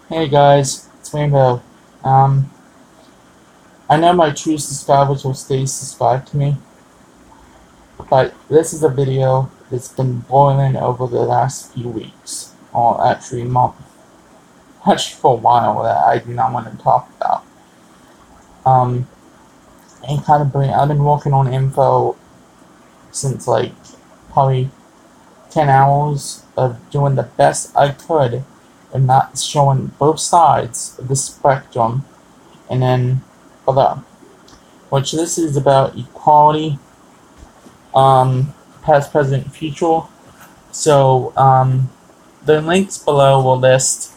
Hey guys, it's Rainbow. Um, I know my true subscribers will stay subscribed to me, but this is a video that's been boiling over the last few weeks, or actually month, actually for a while that I do not want to talk about. Um, and kind of I've been working on info since like probably 10 hours of doing the best I could and not showing both sides of the spectrum, and then below. Which this is about equality, past, present, future. So, the links below will list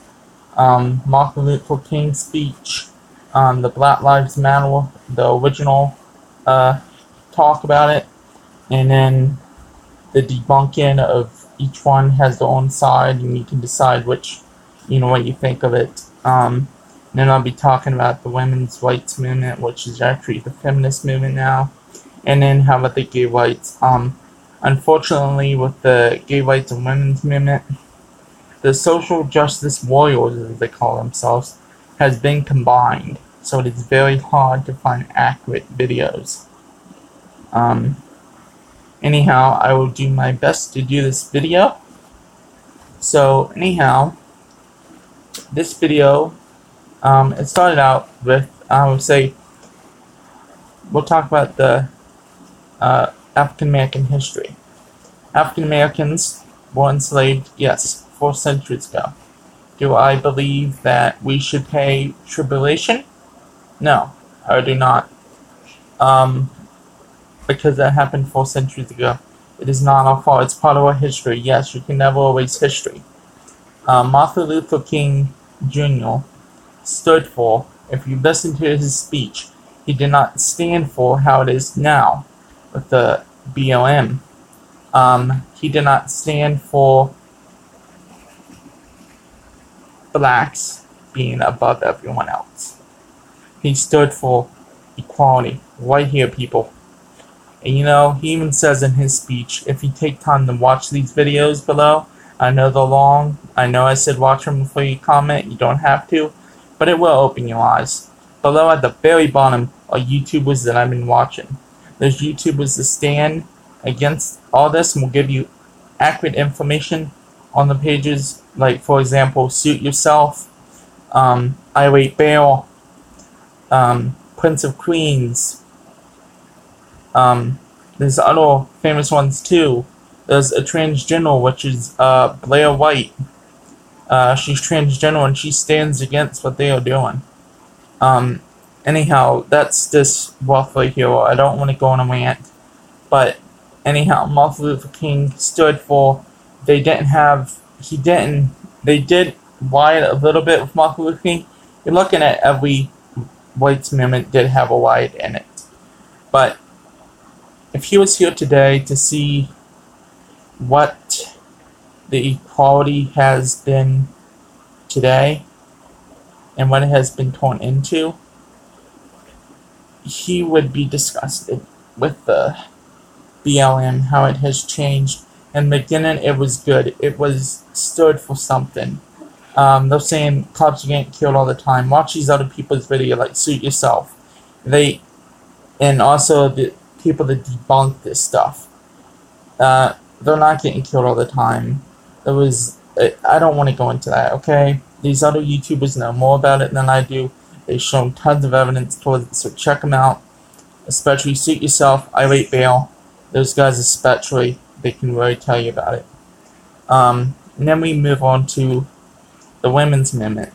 Martin Luther King's speech, the Black Lives Matter, the original talk about it, and then the debunking of each one has their own side, and you can decide which, what you think of it. And then I'll be talking about the women's rights movement, which is actually the feminist movement now. And then how about the gay rights? Unfortunately, with the gay rights and women's movement, the social justice warriors, as they call themselves, has been combined. So it is very hard to find accurate videos. Anyhow, I will do my best to do this video. So anyhow, this video, it started out with, I would say, we'll talk about the African American history. African Americans were enslaved, yes, 4 centuries ago. Do I believe that we should pay tribulation? No, I do not. Because that happened 4 centuries ago. It is not our fault. It's part of our history. Yes, you can never erase history. Martin Luther King Jr. stood for, if you listen to his speech, he did not stand for how it is now with the BLM. He did not stand for blacks being above everyone else. He stood for equality. Right here, people. And he even says in his speech, if you take time to watch these videos below, I know they're long, I know I said watch them before you comment, you don't have to, but it will open your eyes. Below at the very bottom are YouTubers that I've been watching. There's YouTubers that stand against all this and will give you accurate information on the pages, like for example, Suit Yourself, Irte, Blaire, Prince of Queens. There's other famous ones too. There's a transgender, which is Blaire White. She's transgender and she stands against what they are doing. Anyhow, that's just roughly here. I don't want to go on a rant. But anyhow, Martin Luther King stood for, they did riot a little bit with Martin Luther King. You're looking at every rights movement did have a riot in it. But if he was here today to see what the equality has been today and what it has been torn into, he would be disgusted with the BLM, how it has changed. In the beginning, it was good. It was stood for something. They're saying cops are getting killed all the time. Watch these other people's video, like Suit Yourself. And also the people that debunk this stuff. They're not getting killed all the time. I don't want to go into that, okay? These other YouTubers know more about it than I do. They've shown tons of evidence towards it, so check them out. Especially Suit Yourself, Irte, Blaire. Those guys especially, they can really tell you about it. And then we move on to the women's movement.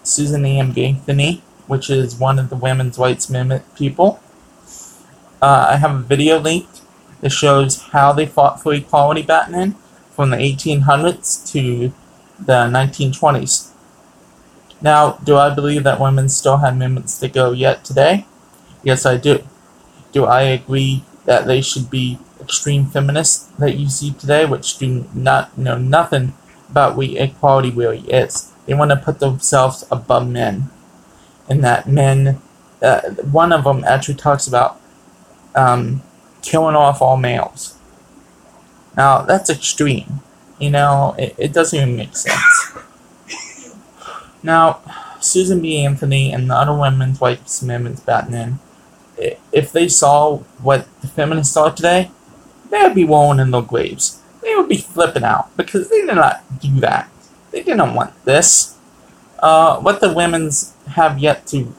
Susan M. Anthony, which is one of the women's rights movement people. I have a video linked that shows how they fought for equality back then, from the 1800s to the 1920s. Now, do I believe that women still have movements to go yet today? Yes, I do. Do I agree that they should be extreme feminists that you see today, which do not know nothing about what equality really is? They want to put themselves above men. And that men, one of them actually talks about killing off all males. Now, that's extreme. It doesn't even make sense. Now, Susan B. Anthony and the other women's rights movements back then, if they saw what the feminists are today, they would be rolling in their graves. They would be flipping out because they did not do that. They didn't want this. What the women's have yet to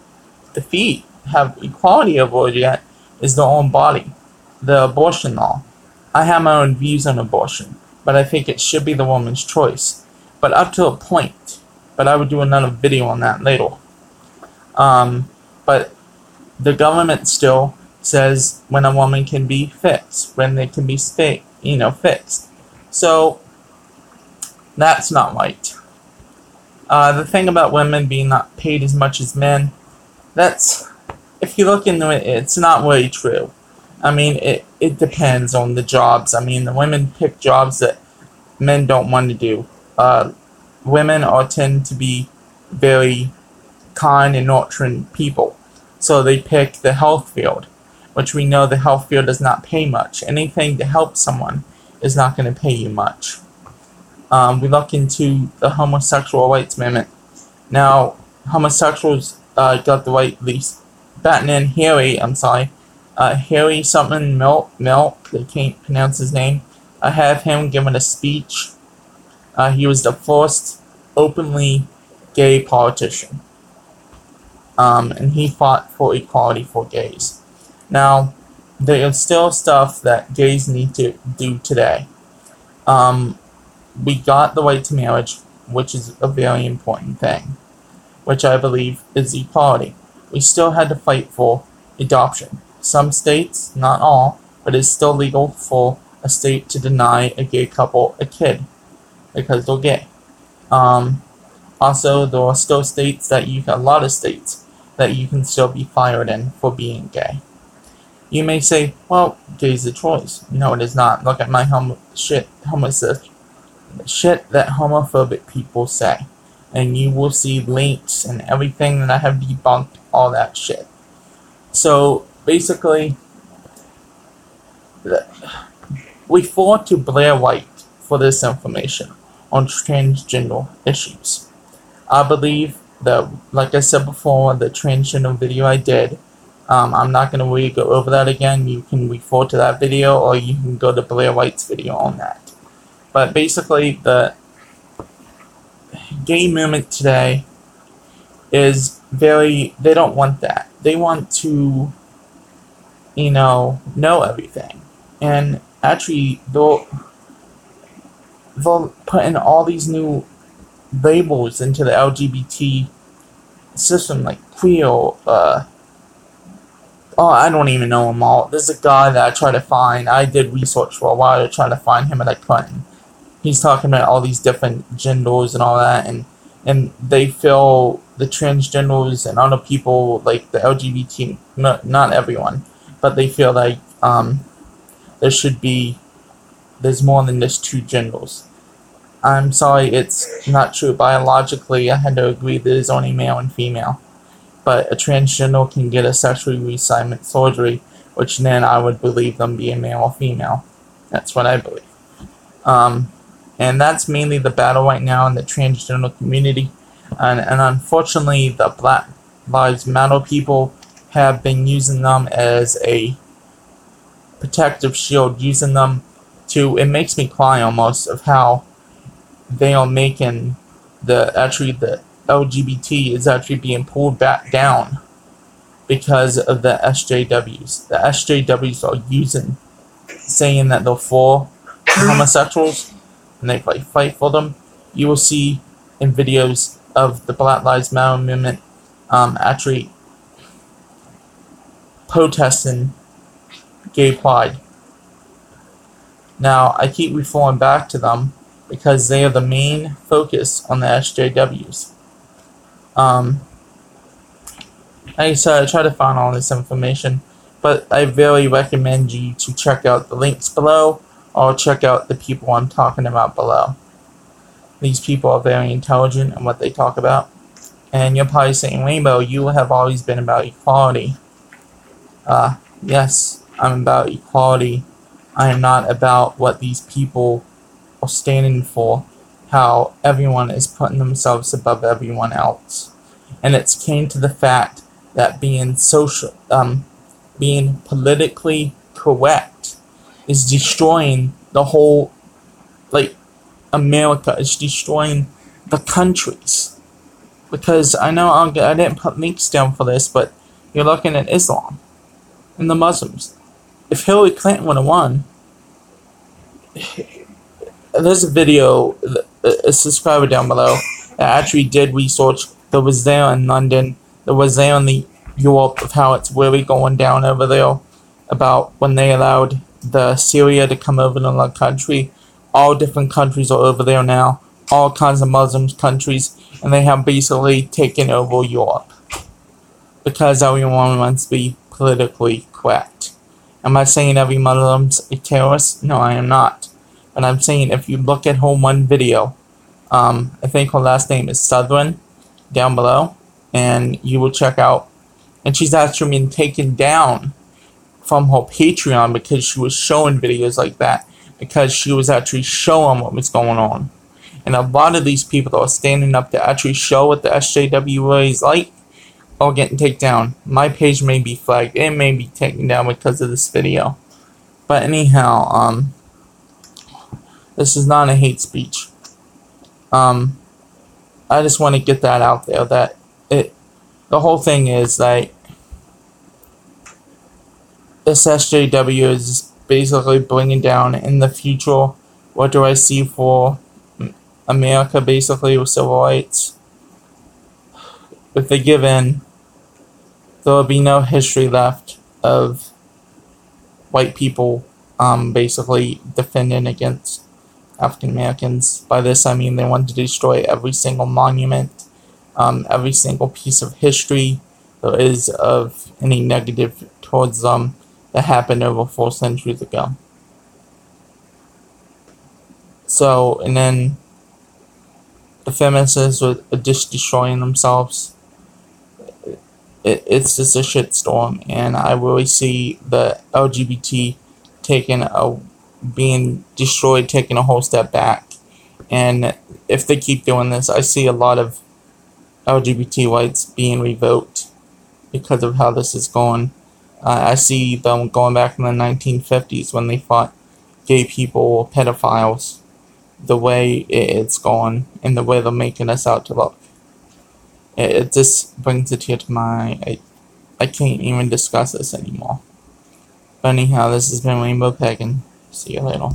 defeat, have equality over yet, is their own body, the abortion law. I have my own views on abortion, but I think it should be the woman's choice. But up to a point. But I would do another video on that later. But the government still says when a woman can be fixed, when they can be fixed. So that's not right. The thing about women being not paid as much as men, that's, if you look into it, it's not really true. I mean, it depends on the jobs. I mean, the women pick jobs that men don't want to do. Women tend to be very kind and nurturing people. So they pick the health field, which we know the health field does not pay much. Anything to help someone is not going to pay you much. We look into the homosexual rights movement. Now, homosexuals got the right, at least back then, Harry something Milk, I can't pronounce his name. I have him given a speech. He was the first openly gay politician. And he fought for equality for gays. Now, there is still stuff that gays need to do today. We got the right to marriage, which is a very important thing, which I believe is equality. We still had to fight for adoption. Some states, not all, but it's still legal for a state to deny a gay couple a kid because they're gay. Also, there are still states that a lot of states that you can still be fired in for being gay. You may say, well, gay's a choice. No, it is not. Look at my shit that homophobic people say. And you will see links and everything that I have debunked all that shit. So, basically, we fought to Blaire White for this information on transgender issues. I believe that, like I said before, the transgender video I did, I'm not going to really go over that again. You can refer to that video, or you can go to Blaire White's video on that. But basically, the gay movement today is they don't want that. They want to, know everything. And actually, they'll put in all these new labels into the LGBT system, like queer, I don't even know them all. There's a guy that I try to find. I did research for a while to try to find him, and I couldn't. He's talking about all these different genders and all that, and they feel the transgenders and other people, like the LGBT, not everyone, but they feel like there's more than just two genders. I'm sorry, it's not true. Biologically, I had to agree there's only male and female. But a transgender can get a sexually reassignment surgery, which then I would believe them being male or female. That's what I believe. And that's mainly the battle right now in the transgender community. And unfortunately, the Black Lives Matter people have been using them as a protective shield, using them to, it makes me cry almost, of how they are making the LGBT is actually being pulled back down because of the SJWs. The SJWs are saying that they're for homosexuals, and they fight for them. You will see in videos of the Black Lives Matter movement actually protesting gay pride. Now, I keep referring back to them because they are the main focus on the SJWs. Like I said, I try to find all this information, but I very recommend you to check out the links below, or check out the people I'm talking about below. These people are very intelligent in what they talk about. And you're probably saying, Rainbow, you have always been about equality. Yes, I'm about equality. I am not about what these people are standing for, how everyone is putting themselves above everyone else. And it's came to the fact that being politically correct is destroying the whole, like, America. It's destroying the countries. Because I know I didn't put links down for this, but you're looking at Islam and the Muslims. If Hillary Clinton would have won, there's a video, a subscriber down below that actually did research. That was there in London, that was there in the Europe, of how it's really going down over there, about when they allowed the Syria to come over to the country. All different countries are over there now, all kinds of Muslim countries, and they have basically taken over Europe because everyone wants to be politically correct. Am I saying every Muslim's a terrorist? No, I am not. But I'm saying if you look at her one video, I think her last name is Southern, down below, and you will check out, and she's actually been taken down from her Patreon because she was showing videos like that, because she was actually showing what was going on. And a lot of these people that are standing up to actually show what the SJW is like are getting taken down. My page may be flagged, it may be taken down because of this video. But anyhow, this is not a hate speech. I just want to get that out there, that the whole thing is like, this SJW is basically bringing down in the future, what do I see for America, basically, with civil rights. If they give in, there will be no history left of white people basically defending against African Americans. By this I mean they want to destroy every single monument, every single piece of history there is of any negative towards them that happened over 4 centuries ago. So, and then the feminists are just destroying themselves. It's just a shitstorm, and I really see the LGBT being destroyed, taking a whole step back. And if they keep doing this, I see a lot of LGBT rights being revoked because of how this is going. I see them going back in the 1950s when they thought gay people were pedophiles, the way it's going and the way they're making us out to look. It just brings a tear to my eye. I can't even discuss this anymore. But anyhow, this has been Rainbow Pagan. See you later.